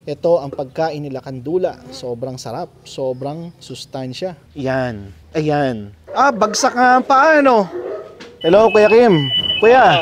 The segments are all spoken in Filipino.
Ito ang pagkain nila Kandula. Sobrang sarap, sobrang sustansya. Yan, ayan. Bagsak nga ang paa, no? Hello, Kuya Kim. Kuya,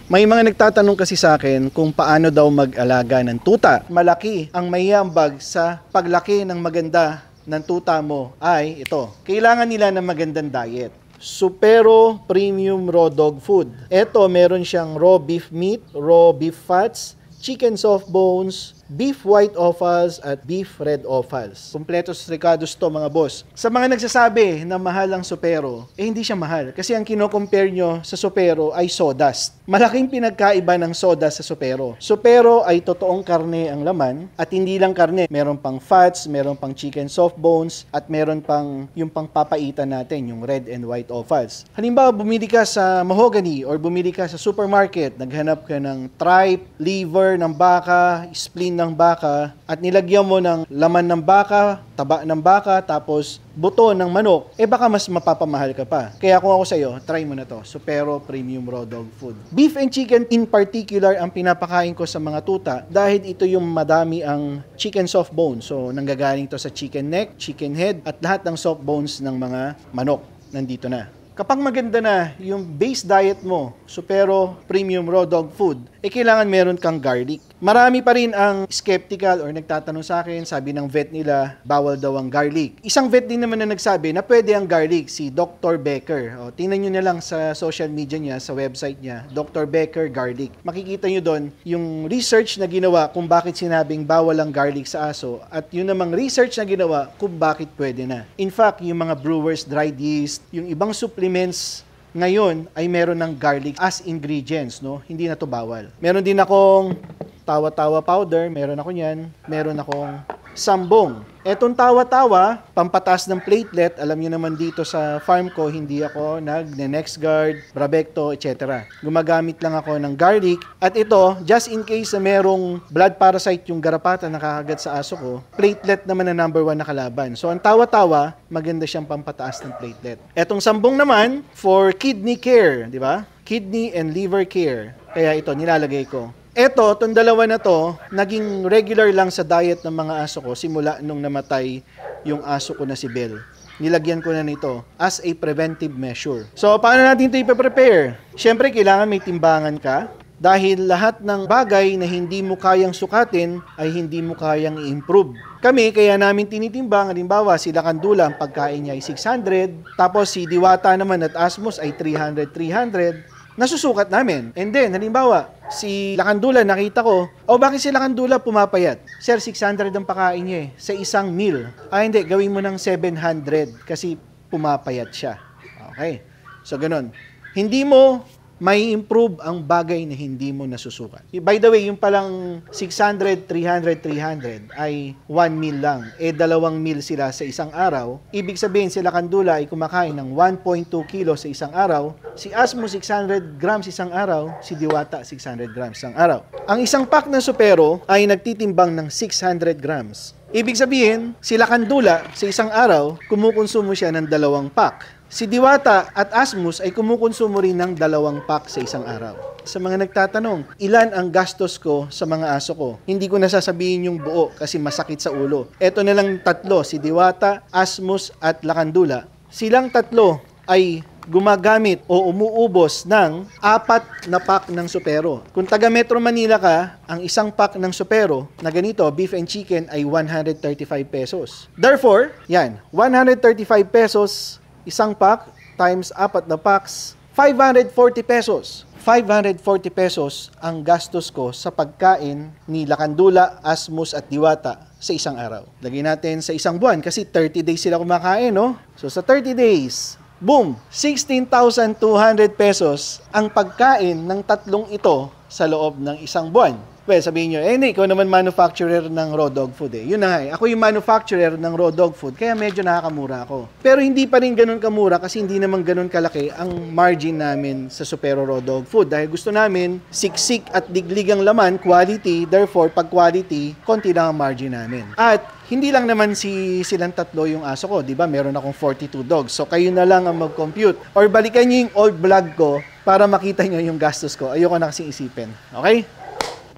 may mga nagtatanong kasi sa akin kung paano daw mag-alaga ng tuta. Malaki ang mayambag sa paglaki ng maganda ng tuta mo ay ito. Kailangan nila ng magandang diet. Supero Premium Raw Dog Food. Ito, meron siyang raw beef meat, raw beef fats, chicken soft bones, beef white offals at beef red offals. Kompletos ricados to mga boss. Sa mga nagsasabi na mahal ang Supero, hindi siya mahal. Kasi ang kino-compare nyo sa Supero ay sawdust. Malaking pinagkaiba ng sawdust sa Supero. Supero ay totoong karne ang laman at hindi lang karne. Meron pang fats, meron pang chicken soft bones at meron pang yung pangpapaitan natin, yung red and white offals. Halimbawa, bumili ka sa mahogany or bumili ka sa supermarket, naghanap ka ng tripe, liver ng baka, spleen ng baka at nilagyan mo ng laman ng baka, taba ng baka, tapos buto ng manok, baka mas mapapamahal ka pa. Kaya kung ako sa'yo, try mo na to. Supero Premium Raw Dog Food. Beef and chicken in particular ang pinapakain ko sa mga tuta dahil ito yung madami ang chicken soft bones. So, nanggagaling to sa chicken neck, chicken head, at lahat ng soft bones ng mga manok. Nandito na. Kapag maganda na yung base diet mo, Supero Premium Raw Dog Food, kailangan meron kang garlic. Marami pa rin ang skeptical or nagtatanong sa akin, sabi ng vet nila, bawal daw ang garlic. Isang vet din naman na nagsabi na pwede ang garlic, si Dr. Becker. Tingnan nyo na lang sa social media niya, sa website niya, Dr. Becker Garlic. Makikita nyo doon yung research na ginawa kung bakit sinabing bawal ang garlic sa aso at yun namang research na ginawa kung bakit pwede na. In fact, yung mga brewers dried yeast, yung ibang supplements ngayon ay meron ng garlic as ingredients, no? Hindi na to bawal. Meron din akong tawa-tawa powder, meron ako niyan. Meron akong sambong. Etong tawa-tawa, pampatas ng platelet, alam niyo naman dito sa farm ko, hindi ako nag-NexGard, Bravecto, etc. Gumagamit lang ako ng garlic. At ito, just in case na merong blood parasite yung garapata nakakagat sa aso ko, platelet naman na #1 na kalaban. So ang tawa-tawa, maganda siyang pampataas ng platelet. Etong sambong naman, for kidney care, di ba? Kidney and liver care. Kaya ito, nilalagay ko. Eto, itong dalawa na to, naging regular lang sa diet ng mga aso ko simula nung namatay yung aso ko na si Bell. Nilagyan ko na nito as a preventive measure. So, paano natin ito i-prepare? Siyempre, kailangan may timbangan ka dahil lahat ng bagay na hindi mo kayang sukatin ay hindi mo kayang i-improve. Kami, kaya namin tinitimbang, halimbawa, si Kandula, ang pagkain niya ay 600, tapos si Diwata naman at Asmus ay 300. Nasusukat namin. And then, halimbawa, si Kandula, nakita ko, bakit si Kandula pumapayat? Sir, 600 ang pakain niya sa isang meal. Hindi, gawin mo ng 700 kasi pumapayat siya. Okay. So, ganun. Hindi mo may improve ang bagay na hindi mo nasusukat. By the way, yung palang 600, 300, 300 ay 1 meal lang. 2 meal sila sa isang araw. Ibig sabihin, sila Kandula ay kumakain ng 1.2 kilo sa isang araw. Si Asmo, 600 grams isang araw. Si Diwata, 600 grams isang araw. Ang isang pack ng Supero ay nagtitimbang ng 600 grams. Ibig sabihin, sila Kandula sa isang araw, kumukonsumo siya ng 2 pack. Si Diwata at Asmus ay kumukonsumo rin ng 2 pack sa isang araw. Sa mga nagtatanong, ilan ang gastos ko sa mga aso ko? Hindi ko nasasabihin yung buo kasi masakit sa ulo. Ito na lang 3, si Diwata, Asmus at Kandula. Silang 3 ay gumagamit o umuubos ng 4 na pack ng Supero. Kung taga Metro Manila ka, ang isang pack ng Supero na ganito, beef and chicken, ay 135 pesos. Therefore, yan, 135 pesos isang pack times 4 na packs, 540 pesos. 540 pesos ang gastos ko sa pagkain ni Kandula, Asmus at Diwata sa isang araw. Lagyan natin sa isang buwan kasi 30 days sila kumakain, no? So sa 30 days, boom, 16,200 pesos ang pagkain ng 3 ito sa loob ng isang buwan. Well, sabihin nyo, hindi, ikaw naman manufacturer ng raw dog food eh. Yun na nga, ako yung manufacturer ng raw dog food, kaya medyo nakakamura ako. Pero hindi pa rin ganun kamura kasi hindi naman ganun kalaki ang margin namin sa Supero Raw Dog Food. Dahil gusto namin, siksik at diglig ang laman, quality, therefore, pag quality, konti lang ang margin namin. At hindi lang naman silang 3 yung aso ko, di ba? Meron akong 42 dogs. So, kayo na lang ang mag-compute. Or balikan nyo yung old vlog ko para makita nyo yung gastos ko. Ayoko na kasing isipin. Okay?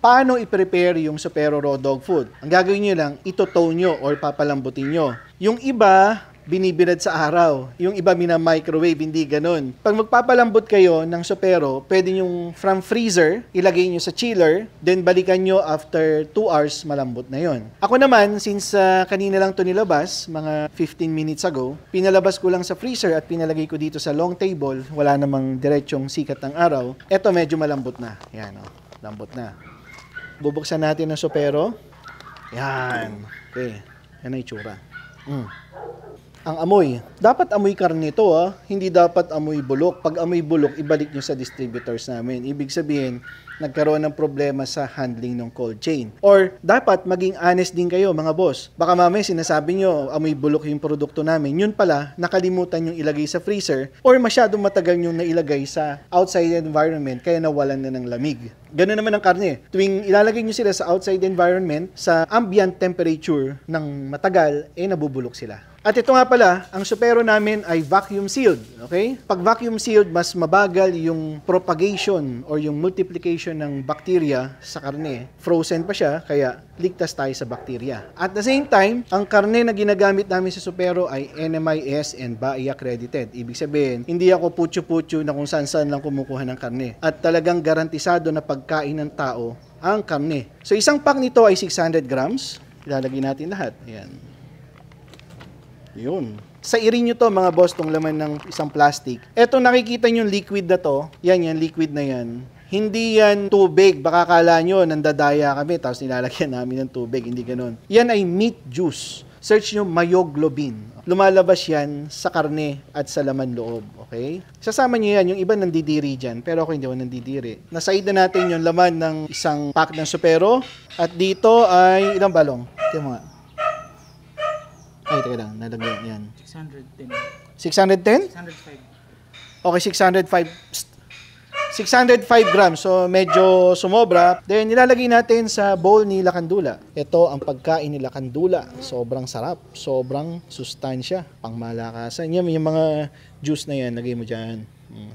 Paano i-prepare yung Supero Raw Dog Food? Ang gagawin nyo lang, ito-tone nyo or papalambutin nyo. Yung iba, binibirad sa araw. Yung iba, mina-microwave, hindi ganun. Pag magpapalambot kayo ng Supero, pwede yung from freezer, ilagay nyo sa chiller, then balikan nyo after 2 hours, malambot na yon. Ako naman, since kanina lang to nilabas, mga 15 minutes ago, pinalabas ko lang sa freezer at pinalagay ko dito sa long table, wala namang diretsong sikat ng araw. Eto, medyo malambot na. Yan, oh, lambot na. Bubuksan natin ang Supero. Yan. Okay. Yan ang itsura. Ang amoy. Dapat amoy karne ito, hindi dapat amoy bulok. Pag amoy bulok, ibalik nyo sa distributors namin. Ibig sabihin, nagkaroon ng problema sa handling ng cold chain. Or, dapat maging honest din kayo, mga boss. Baka mamaya sinasabi nyo, amoy bulok yung produkto namin. Yun pala, nakalimutan yung ilagay sa freezer or masyadong matagal yung nailagay sa outside environment kaya nawalan na ng lamig. Ganun naman ang karne. Tuwing ilalagay nyo sila sa outside environment, sa ambient temperature ng matagal, nabubulok sila. At ito nga pala, ang Supero namin ay vacuum sealed. Okay? Pag vacuum sealed, mas mabagal yung propagation or yung multiplication ng bacteria sa karne. Frozen pa siya, kaya ligtas tayo sa bacteria. At the same time, ang karne na ginagamit namin sa Supero ay NMIS and BAI accredited. Ibig sabihin, hindi ako putyo-putyo na kung saan-saan lang kumukuha ng karne. At talagang garantisado na pagkain ng tao ang karne. So isang pack nito ay 600 grams. Ilalagay natin lahat. Ayan. Yun. Sa irin nyo to, mga boss, tong laman ng isang plastic. Eto, nakikita nyo yung liquid na to. Yan, liquid na yan. Hindi yan tubig. Baka kala nyo, nandadaya kami, tapos nilalagyan namin ng tubig. Hindi ganun. Yan ay meat juice. Search nyo myoglobin. Lumalabas yan sa karne at sa laman loob. Okay? Sasama nyo yan. Yung iba nandidiri dyan. Pero ako hindi ako nandidiri. Nasaid na natin yung laman ng isang pack ng Supero. At dito ay, ilang balong? Ito mo nga. Ay, teka lang. Nalagyan yan. 610. 610? 605. Okay, 605 grams. So, medyo sumobra. Then, nilalagay natin sa bowl ni Lakandula. Ito ang pagkain ni Lakandula. Sobrang sarap. Sobrang sustansya. Pangmalakasan. Yan, yung mga juice na yan, lagay mo dyan.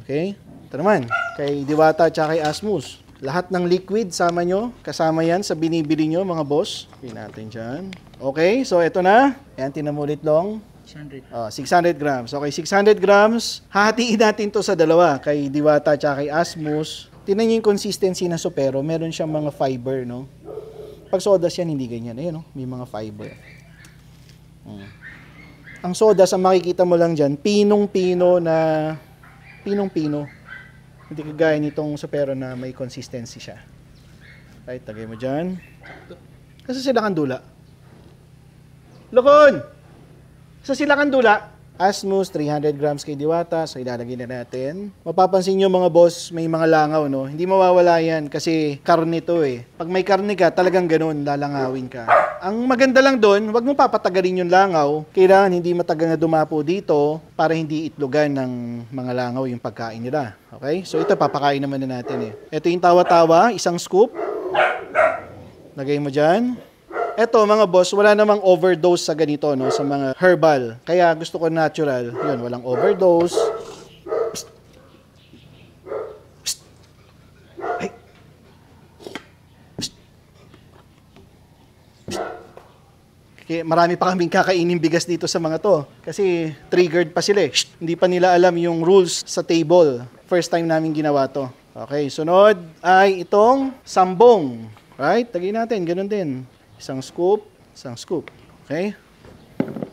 Okay? Ito naman. Kay Diwata at kay Asmus. Lahat ng liquid, sama nyo. Kasama yan sa binibili nyo, mga boss. Okay natin dyan. Okay, so ito na. Ayan, tinamulit long. 600 grams. Okay, 600 grams. Hahatiin natin to sa dalawa. Kay Diwata at kay Asmus. Tingnan nyo yung consistency ng Supero. Meron siyang mga fiber, no? Pag sodas yan, hindi ganyan. Ayan, no? May mga fiber. Ang sodas, ang makikita mo lang dyan, pinong-pino na... Pinong-pino. Hindi kagaya nitong Supero na may consistency siya. Right, tagay mo dyan. Kasi sila Lakandula. Lokon! Sa sila Lakandula, Asmus, 300 grams kay Diwata. So, ilalagay na natin. Mapapansin nyo mga boss, may mga langaw, no? Hindi mawawala yan kasi karne to eh. Pag may karne ka, talagang ganun, lalangawin ka. Ang maganda lang doon, wag mo papatagalin yung langaw. Kailangan hindi matagal na dumapo dito para hindi itlogan ng mga langaw yung pagkain nila. Okay? So, ito, papakain naman na natin eh. Ito yung tawa-tawa, isang scoop. Lagay mo dyan. Eto mga boss, wala namang overdose sa ganito, no, sa mga herbal. Kaya gusto ko natural. Yun, walang overdose. Psst. Psst. Ay. Psst. Psst. Kaya marami pa kaming kakainin bigas dito sa mga to. Kasi triggered pa sila eh. Shh. Hindi pa nila alam yung rules sa table. First time namin ginawa to. Okay, sunod ay itong sambong. Right? Tagay natin, ganun din. Isang scoop. Okay?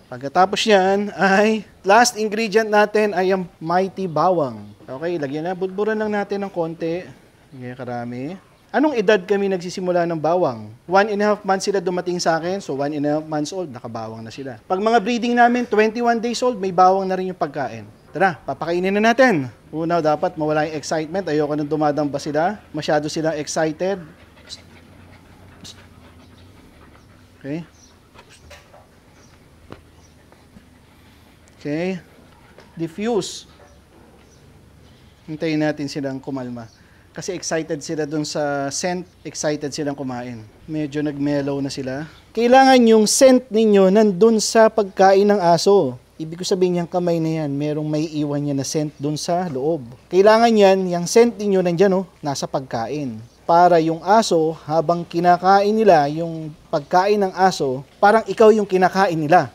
Pagkatapos yan ay last ingredient natin ay ang mighty bawang. Okay, lagyan na. Budburan lang natin ng konti. Hindi karami. Anong edad kami nagsisimula ng bawang? 1.5 months sila dumating sa akin. So 1.5 months old, nakabawang na sila. Pag mga breeding namin, 21 days old, may bawang na rin yung pagkain. Tara, papakainin na natin. Una, dapat mawala yung excitement. Ayoko nang dumadamba sila. Masyado silang excited. Okay. Okay. Diffuse. Hintayin natin silang kumalma. Kasi excited sila dun sa scent, excited silang kumain. Medyo nag-mellow na sila. Kailangan yung scent ninyo nandun sa pagkain ng aso. Ibig ko sabihin yung kamay na yan, merong may iwan niya na scent dun sa loob. Kailangan yan, yung scent ninyo nandyan, nasa pagkain. para yung aso, habang kinakain nila yung pagkain ng aso, parang ikaw yung kinakain nila.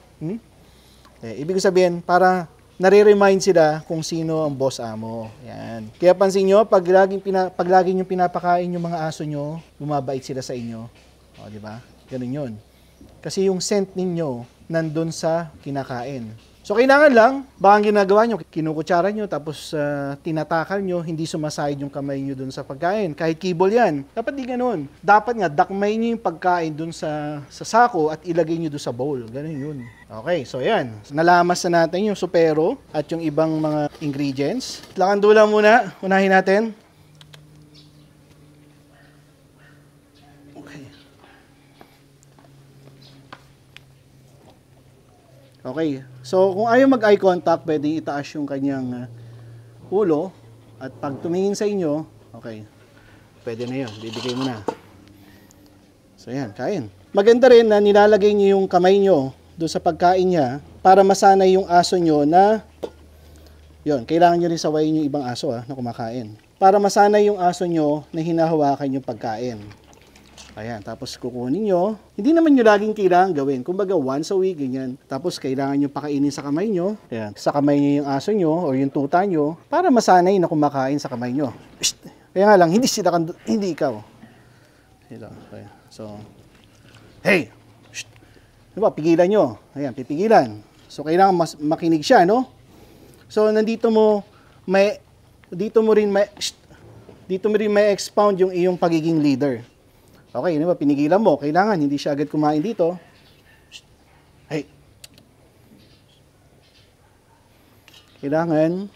Ibig sabihin, para nare-remind sila kung sino ang boss amo. Yan. Kaya pansin nyo, pag laging yung pinapakain yung mga aso nyo, bumabait sila sa inyo. O, di ba? Ganun yun. Kasi yung scent ninyo, nandun sa kinakain. So, kailangan lang, baka ang ginagawa nyo, kinukutsara nyo, tapos tinatakal nyo, hindi sumasayad yung kamay nyo dun sa pagkain. Kahit kibol yan. Dapat di ganun. Dapat nga, dakmay nyo yung pagkain dun sa sako at ilagay nyo dun sa bowl. Ganun yun. Okay, so yan. Nalamas na natin yung supero at yung ibang mga ingredients. Lakandula muna. Unahin natin. Okay, so kung ayaw mag-eye contact, pwedeng itaas yung kanyang ulo. At pag tumingin sa inyo, okay, pwede na yun, bibigay mo na. So yan, kain. Maganda rin na nilalagay niyo yung kamay nyo doon sa pagkain niya para masanay yung aso nyo na, yun, kailangan nyo rin sawayin yung ibang aso na kumakain. Para masanay yung aso nyo na hinahawakan yung pagkain. Ayan, tapos kukunin nyo. Hindi naman nyo laging kailangan gawin. Kumbaga, once a week, ganyan. Tapos, kailangan nyo pakainin sa kamay nyo. Ayan, sa kamay nyo yung aso nyo o yung tuta nyo para masanay na kumakain sa kamay nyo. Kaya nga lang, hindi ikaw. Okay. So, hey! Diba, pigilan nyo. Ayan, pipigilan. So, kailangan makinig siya, no? So, dito mo rin may expound yung iyong pagiging leader. Okay, di ba? Pinigilan mo. Kailangan, hindi siya agad kumain dito. Hey. Kailangan.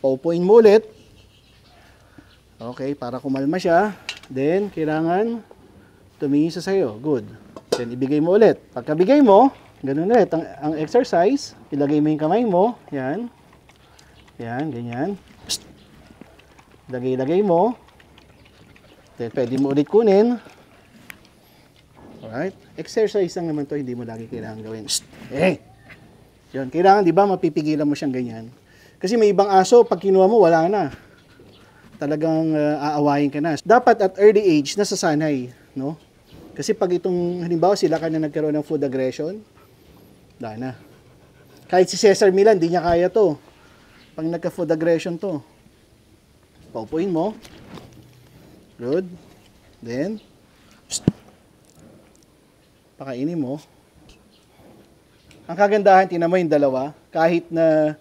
Paupuin mo ulit. Okay, para kumalma siya. Then, kailangan tumingin sa sayo. Good. Then, ibigay mo ulit. Pagkabigay mo, ganun ulit. Ang exercise, ilagay mo yung kamay mo. Yan. Yan, ganyan. Lagay mo. Then, pwede mo ulit kunin. Alright. Exercise lang naman to, hindi mo lagi kailangan gawin. Eh! Yun, kailangan, di ba, mapipigilan mo siyang ganyan. Kasi may ibang aso, pag kinuha mo, wala na. Talagang aawayin ka na. Dapat at early age, nasasanay. No? Kasi pag itong, halimbawa, sila ka na nagkaroon ng food aggression, wala na. Kahit si Cesar Millan, di niya kaya to. Pag nagka-food aggression to. Paupuin mo. Good. Then, pakainin mo. Ang kagandahan, tinan mo yung dalawa, kahit na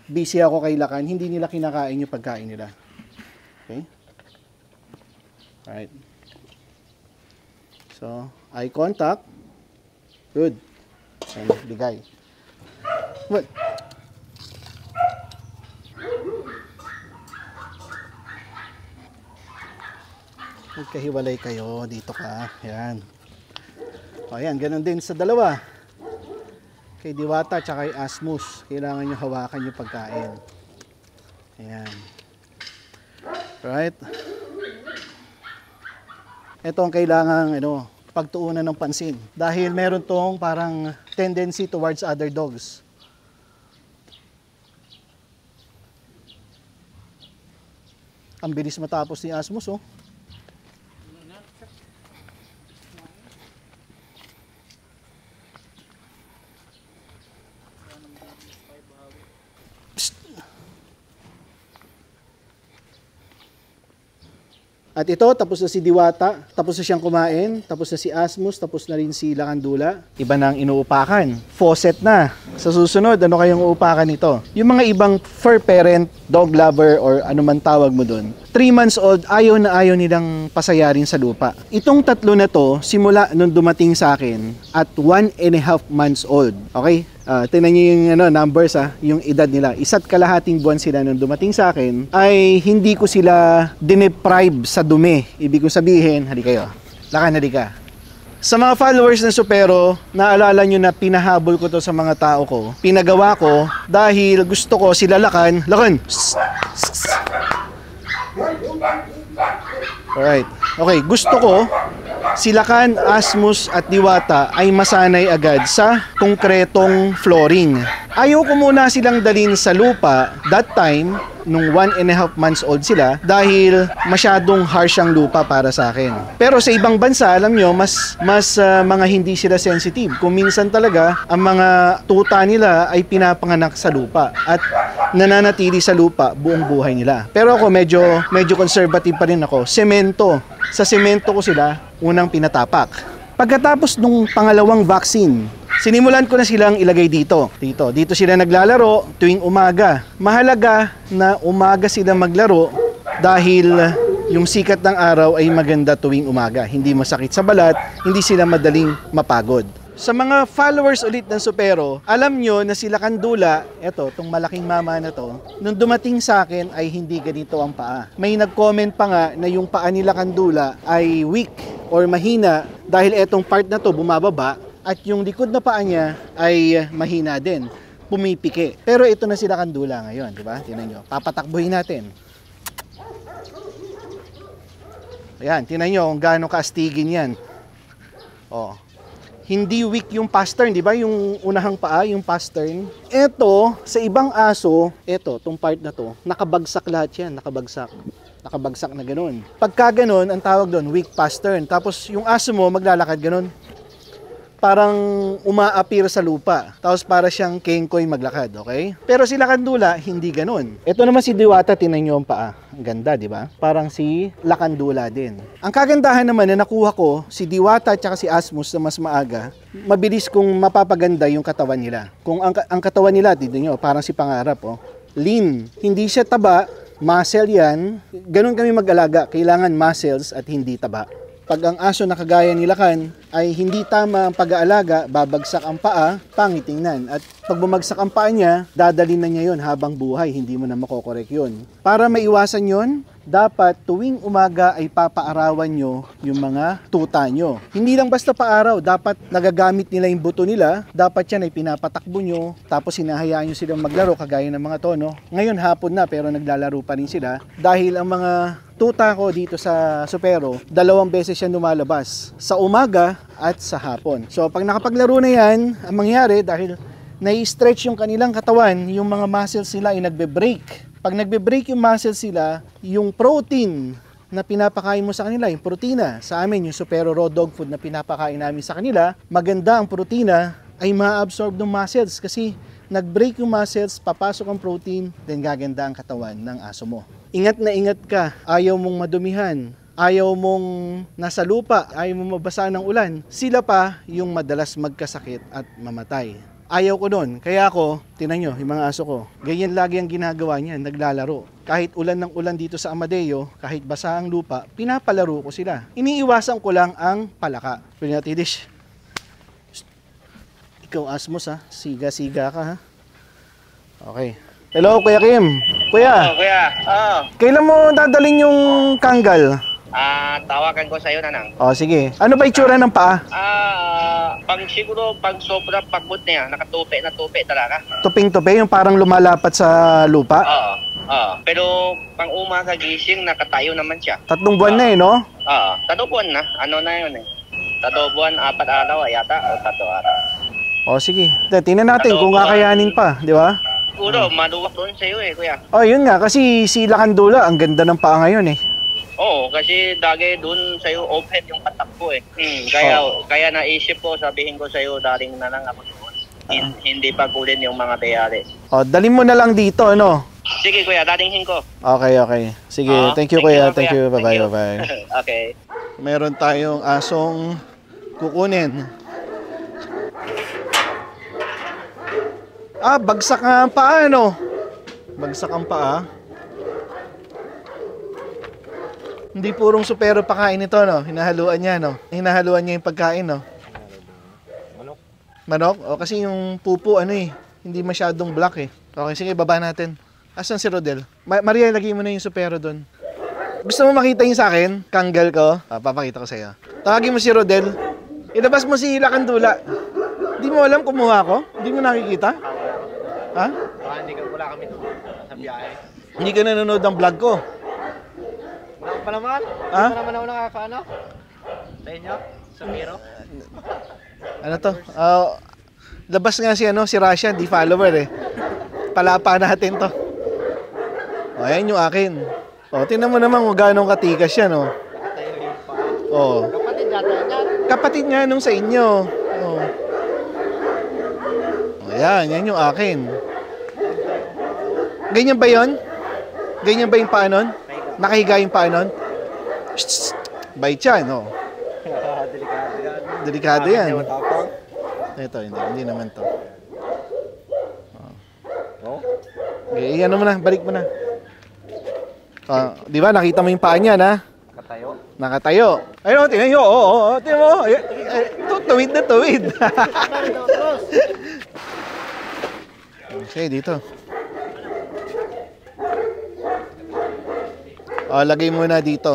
busy ako kay Lakan, hindi nila kinakain yung pagkain nila. Okay? Alright. So, eye contact. Good. And bigay. What? Magkahiwalay kayo, dito ka. Yan. O yan, ganun din sa dalawa. Kay Diwata at kay Asmus, kailangan nyo hawakan yung pagkain. Ayan. Right? Ito ang kailangan pagtuunan ng pansin. Dahil meron tong parang tendency towards other dogs. Ang bilis matapos ni Asmus, oh. At ito, tapos na si Diwata, tapos na siyang kumain, tapos na si Asmus, tapos na rin si Lakandula. Iba na ang inuupakan. Faucet na. Sa susunod, ano kayong uupakan nito? Yung mga ibang fur parent, dog lover, or ano man tawag mo dun, 3 months old, ayaw na ayaw nilang pasayarin sa lupa. Itong tatlo na to, simula nung dumating sa akin, at 1.5 months old. Okay? Tingnan niyo yung numbers, yung edad nila. 1.5 buwan sila nung dumating sa akin, ay hindi ko sila dineprive sa dumi. Ibig ko sabihin, hali kayo. Lakan, hali ka. Sa mga followers ng Supero, naalala nyo na pinahabol ko to sa mga tao ko. Pinagawa ko dahil gusto ko sila Lakan. Alright. Okay, gusto ko si Lakan, Asmus at Diwata ay masanay agad sa konkretong flooring. Ayaw ko muna silang dalhin sa lupa that time, nung 1.5 months old sila, dahil masyadong harsh ang lupa para sa akin. Pero sa ibang bansa, alam nyo, mas mga hindi sila sensitive. Kung minsan talaga, ang mga tuta nila ay pinapanganak sa lupa at nananatili sa lupa buong buhay nila. Pero ako medyo conservative pa rin ako. Semento. Sa semento ko sila unang pinatapak. Pagkatapos nung pangalawang vaccine, sinimulan ko na silang ilagay dito. Dito sila naglalaro tuwing umaga. Mahalaga na umaga sila maglaro dahil yung sikat ng araw ay maganda tuwing umaga. Hindi masakit sa balat, hindi sila madaling mapagod. Sa mga followers ulit ng Supero, alam nyo na sila Kandula, itong malaking mama na to, nung dumating sa akin ay hindi ganito ang paa. May nag-comment pa nga na yung paa nila Kandula ay weak or mahina dahil etong part na to bumababa at yung likod na paa niya ay mahina din, pumipiki. Pero ito na sila Kandula ngayon, di ba? Tingnan nyo, papatakbuhin natin. Ayan, tingnan nyo kung gaano kaastigin yan. Oh. Hindi weak yung pastern, di ba? Yung unahang paa, yung pastern. Ito, sa ibang aso, tong part na to, nakabagsak lahat yan, nakabagsak. Nakabagsak na ganun. Pagka ganun, ang tawag doon, weak pastern. Tapos yung aso mo, maglalakad ganun. Parang umaapir sa lupa. Tapos para siyang kengkoy maglakad, okay? Pero sila Kandula, hindi ganun. Ito naman si Diwata, tinan nyo ang paa. Ang ganda, di ba? Parang si Lakandula din. Ang kagandahan naman na nakuha ko, si Diwata at si Asmus na mas maaga, mabilis kong mapapaganda yung katawan nila. Kung ang katawan nila, tignan nyo, parang si Pangarap, oh. Lean. Hindi siya taba, muscle yan. Ganun kami mag-alaga. Kailangan muscles at hindi taba. Pag ang aso na kagaya ni Lakan ay hindi tama ang pag-aalaga, babagsak ang paa, pangit tingnan. At pag bumagsak ang paa niya, dadalhin na niya yon habang buhay, hindi mo na makokorek yun. Para maiwasan yon, dapat tuwing umaga ay papaarawan nyo yung mga tuta nyo. Hindi lang basta paaraw, dapat nagagamit nila yung buto nila, dapat yan ay pinapatakbo nyo, tapos hinahayaan nyo silang maglaro kagaya ng mga tono. Ngayon hapon na pero naglalaro pa rin sila dahil ang mga tuta ko dito sa Supero, 2 beses siya lumalabas, sa umaga at sa hapon. So pag nakapaglaro na yan, ang mangyari dahil nai-stretch yung kanilang katawan, yung mga muscles nila ay nagbe-break. Pag nagbe-break yung muscles sila, yung protein na pinapakain mo sa kanila, yung protina, sa amin, yung Supero raw dog food na pinapakain namin sa kanila, maganda ang protina ay ma-absorb ng muscles kasi nag-break yung muscles, papasok ang protein, then gaganda ang katawan ng aso mo. Ingat na ingat ka, ayaw mong madumihan, ayaw mong nasa lupa, ayaw mong mabasa ng ulan. Sila pa yung madalas magkasakit at mamatay. Ayaw ko nun. Kaya ako, tinan nyo, yung mga aso ko, ganyan lagi ang ginagawa niya, naglalaro. Kahit ulan ng ulan dito sa Amadeo, kahit basa ang lupa, pinapalaro ko sila. Iniiwasan ko lang ang palaka. Pwede natin, Tidish. Ikaw, Asmus, ha? Siga-siga ka, ha? Okay. Hello, Kuya Kim. Kuya. Kuya. Kailan mo dadalhin yung kanggal? Tawagan ko sa'yo, Nanang. Sige. Ano ba itsura ng paa? Siguro pag sobrang pagod na yan, nakatupi na tupi talaga. Tuping-tupi, yung parang lumalapat sa lupa? Pero pang umaga gising, nakatayo naman siya. 3 buwan na no? 3 buwan na. Ano na yun 3 buwan, 4 araw yata, o 3 araw. Sige. Tingnan natin kung kakayanin pa, di ba? Siguro, maluwak doon sa'yo Kuya. Yun nga, kasi si Lakandula, ang ganda ng paa ngayon Oo, kasi dagi doon sa'yo open yung patakbo Kaya naisip ko, sabihin ko sa'yo, daring na lang ako doon. Hindi pa kulin yung mga bayari. Dalhin mo na lang dito, ano? Sige Kuya, daringhin ko. Okay. Sige, thank you Kuya. Thank you. Bye-bye. Okay. Meron tayong asong kukunin. Bagsak nga ang paa, ano? Bagsak ang paa. Hindi purong Supero pakain ito, no? Hinahaluan niya, no? Hinahaluan niya yung pagkain, no? Manok. Manok? Kasi yung pupo, hindi masyadong black, Okay, sige, baba natin. Asan si Rodel? Maria, lagay mo na yung Supero doon. Gusto mo makita yung sa akin? Kanggal ko? Papakita ko sa'yo. Tawagin mo si Rodel. Ilabas mo si Lakandula. Hindi mo alam kumuha ko? Hindi mo nakikita? Ha? Hindi ka wala kami doon sa biyahe. Hindi ka nanonood ng vlog ko. Wala pa naman? Ha? Hindi pa naman ako nakakaano? Sa inyo? Sa Miro? Ano to? Labas nga si ano, si Russia, di follower eh. Palapa natin to. O, ayan yung akin. O, tingnan mo naman kung gano'ng katikas yan, o. Tayo yung pa. O. Kapatid yata yan. Kapatid nga nung sa inyo. O. O, yan yung akin. Ganyan ba yon? Ganyan ba yung paa nun? Nakahiga yung paa nun? Bait yan, o. Delikado yan. Delikado yan. Hindi matapang. Ito, hindi naman to. Oh? Okay, ano mo na, balik mo na. Di ba, nakita mo yung paa niya, na? Katayo. Nakatayo. Ayun, tingnan nyo. Oo, tingnan mo. Tuwid na tuwid. Okay, dito. Lagay mo na dito.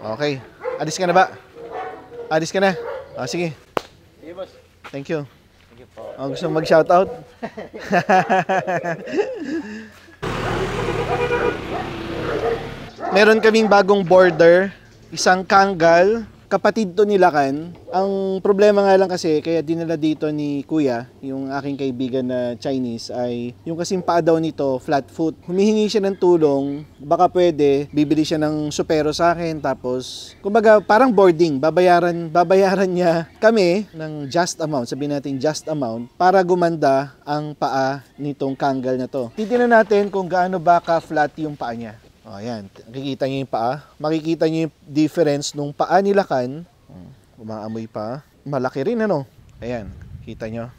Okay. Alis ka na ba? Alis ka na? Sige. Sige, boss. Thank you. Sige po. Gusto mo mag-shoutout? Meron kaming bagong border, isang Kangal, kapatid to ni Lakan. Ang problema nga lang kasi, kaya dinala dito ni Kuya, yung aking kaibigan na Chinese, ay yung kasing paa daw nito, flat foot. Humihingi siya ng tulong, baka pwede, bibili siya ng supero sa akin, tapos, kumbaga, parang boarding, babayaran niya kami ng just amount, sabihin natin just amount, para gumanda ang paa nitong Kangal na to. Titignan natin kung gaano ba ka-flat yung paa niya. Ayan, nakikita niyo yung paa. Makikita niyo yung difference nung paa ni Lakan. Umaamoy pa. Malaki rin, ano? Ayan, kita niyo.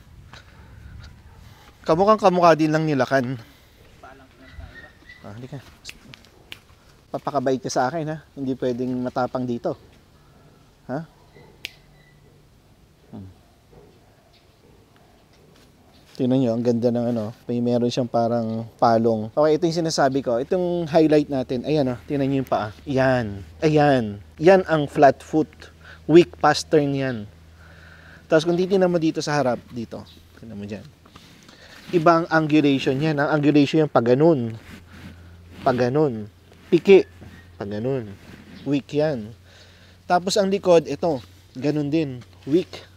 Kamukha din lang ni Lakan. Hindi ka. Papakabait ka sa akin, ha? Hindi pwedeng matapang dito. Ha? Tingnan nyo, ang ganda ng ano, meron siyang parang palong. Okay, ito yung sinasabi ko. Itong highlight natin, ayan o, tingnan nyo yung paa. Yan, ayan. Yan ang flat foot. Weak pastern yan. Tapos kung titignan mo dito sa harap, dito, tingnan mo dyan. Iba ang angulation yan. Ang angulation yan pag ganun. Pag ganun. Piki. Pag ganun. Weak yan. Tapos ang likod, ito, ganun din. Weak.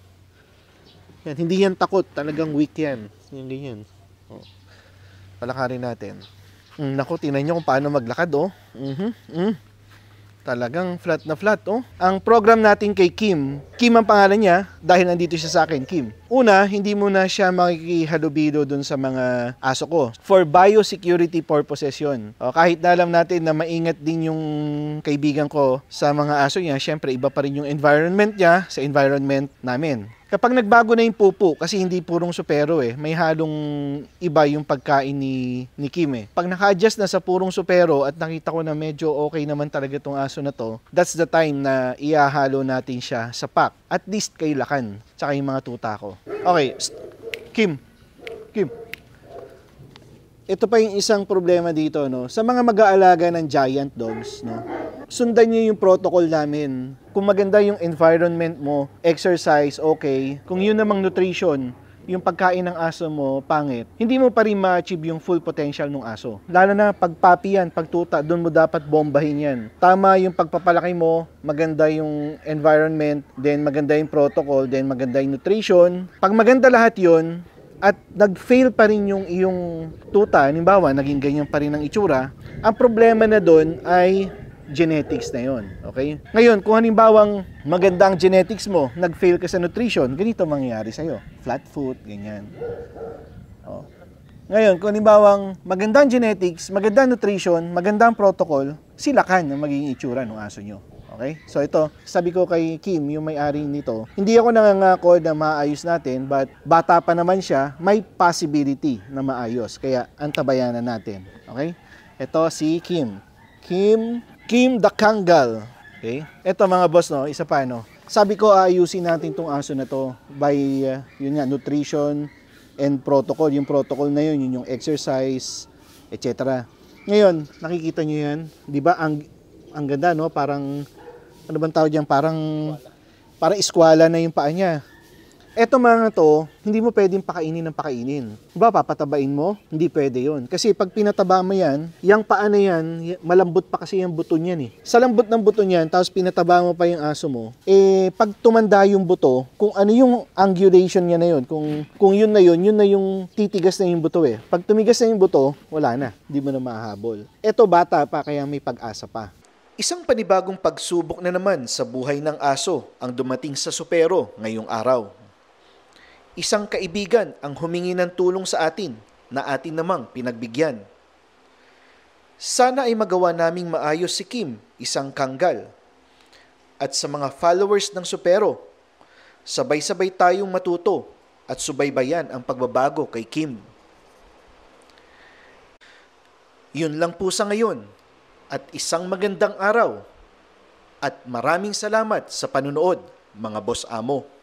Yan, hindi yan takot, talagang weak yan. Yung ganyan. Palakarin natin. Naku, tingnan nyo kung paano maglakad, oh. Talagang flat na flat, oh. Ang program natin kay Kim ang pangalan niya, dahil nandito siya sa akin, Kim. Una, hindi mo na siya makikihalubilo dun sa mga aso ko. For biosecurity purposes yun. Kahit na alam natin na maingat din yung kaibigan ko sa mga aso niya, syempre iba pa rin yung environment niya sa environment namin. Kapag nagbago na yung pupo, kasi hindi purong supero may halong iba yung pagkain ni Kim Pag naka-adjust na sa purong supero at nakita ko na medyo okay naman talaga itong aso na to, that's the time na iahalo natin siya sa pack. At least kay Lakan, tsaka yung mga tuta ko. Okay, Kim. Ito pa yung isang problema dito, no? Sa mga mag-aalaga ng giant dogs, no? Sundan niyo yung protocol namin. Kung maganda yung environment mo, exercise, okay. Kung yun namang nutrition, yung pagkain ng aso mo, pangit, hindi mo pa rin ma-achieve yung full potential ng aso. Lalo na pag puppy yan, pag tuta, doon mo dapat bombahin yan. Tama yung pagpapalaki mo, maganda yung environment, then maganda yung protocol, then maganda yung nutrition. Pag maganda lahat yun, at nag-fail pa rin yung iyong tuta, halimbawa, naging ganyan pa rin ang itsura, ang problema na doon ay genetics na yon. Okay? Ngayon, kung halimbawang maganda ang genetics mo, nag-fail ka sa nutrition, ganito mangyayari sa'yo. Flat foot, ganyan. Ngayon, kung halimbawang maganda ang genetics, maganda ang nutrition, maganda ang protocol, sila kan ang magiging itsura ng aso nyo. Okay? So ito, sabi ko kay Kim, yung may-ari nito, hindi ako nangangako na maayos natin, but bata pa naman siya, may possibility na maayos. Kaya antabayanan natin. Okay? Ito si Kim. Kim the Kangal. Okay? Ito mga boss, no, isa pa, no. Sabi ko ayusin natin tong aso na to by yun nga, nutrition and protocol. Yung protocol na yun, yung exercise, etc. Ngayon, nakikita nyo yan, 'di ba? Ang ganda, no? Parang ano bang tawag diyan? Parang eskwala na yung paa niya. Eto mga to, hindi mo pwedeng pakainin ng pakainin. Diba, papatabain mo? Hindi pwede yun. Kasi pag pinataba mo yan, yung paa na yan, malambot pa kasi yung buto niyan eh. Sa lambot ng buto niyan, tapos pinataba mo pa yung aso mo, pag tumanda yung buto, kung ano yung angulation niya na yun, kung yun na yung titigas na yung buto eh. Pag tumigas na yung buto, wala na. Hindi mo na mahahabol. Eto bata pa, kaya may pag-asa pa. Isang panibagong pagsubok na naman sa buhay ng aso ang dumating sa supero ngayong araw. Isang kaibigan ang humingi ng tulong sa atin na atin namang pinagbigyan. Sana ay magawa naming maayos si Kim, isang kanggal. At sa mga followers ng supero, sabay-sabay tayong matuto at subaybayan ang pagbabago kay Kim. Yun lang po sa ngayon at isang magandang araw at maraming salamat sa panunood mga boss amo.